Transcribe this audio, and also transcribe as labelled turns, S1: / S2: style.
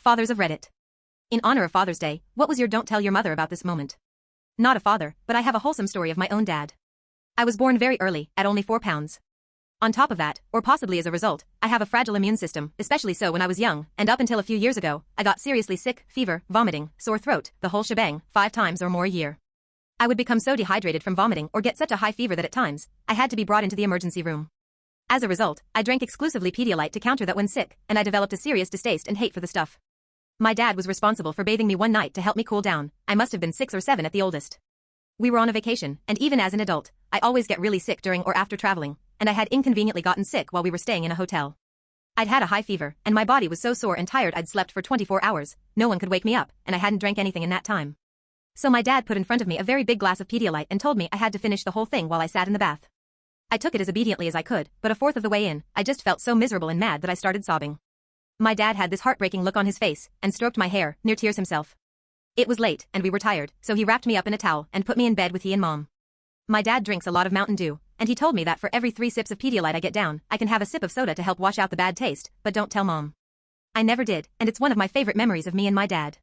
S1: Fathers of Reddit. In honor of Father's Day, what was your don't tell your mother about this moment? Not a father, but I have a wholesome story of my own dad. I was born very early, at only 4 pounds. On top of that, or possibly as a result, I have a fragile immune system, especially so when I was young, and up until a few years ago, I got seriously sick, fever, vomiting, sore throat, the whole shebang, 5 times or more a year. I would become so dehydrated from vomiting or get such a high fever that at times, I had to be brought into the emergency room. As a result, I drank exclusively Pedialyte to counter that when sick, and I developed a serious distaste and hate for the stuff. My dad was responsible for bathing me one night to help me cool down. I must have been 6 or 7 at the oldest. We were on a vacation, and even as an adult, I always get really sick during or after traveling, and I had inconveniently gotten sick while we were staying in a hotel. I'd had a high fever, and my body was so sore and tired I'd slept for 24 hours, no one could wake me up, and I hadn't drank anything in that time. So my dad put in front of me a very big glass of Pedialyte and told me I had to finish the whole thing while I sat in the bath. I took it as obediently as I could, but a fourth of the way in, I just felt so miserable and mad that I started sobbing. My dad had this heartbreaking look on his face, and stroked my hair, near tears himself. It was late, and we were tired, so he wrapped me up in a towel and put me in bed with he and Mom. My dad drinks a lot of Mountain Dew, and he told me that for every 3 sips of Pedialyte I get down, I can have a sip of soda to help wash out the bad taste, but don't tell Mom. I never did, and it's one of my favorite memories of me and my dad.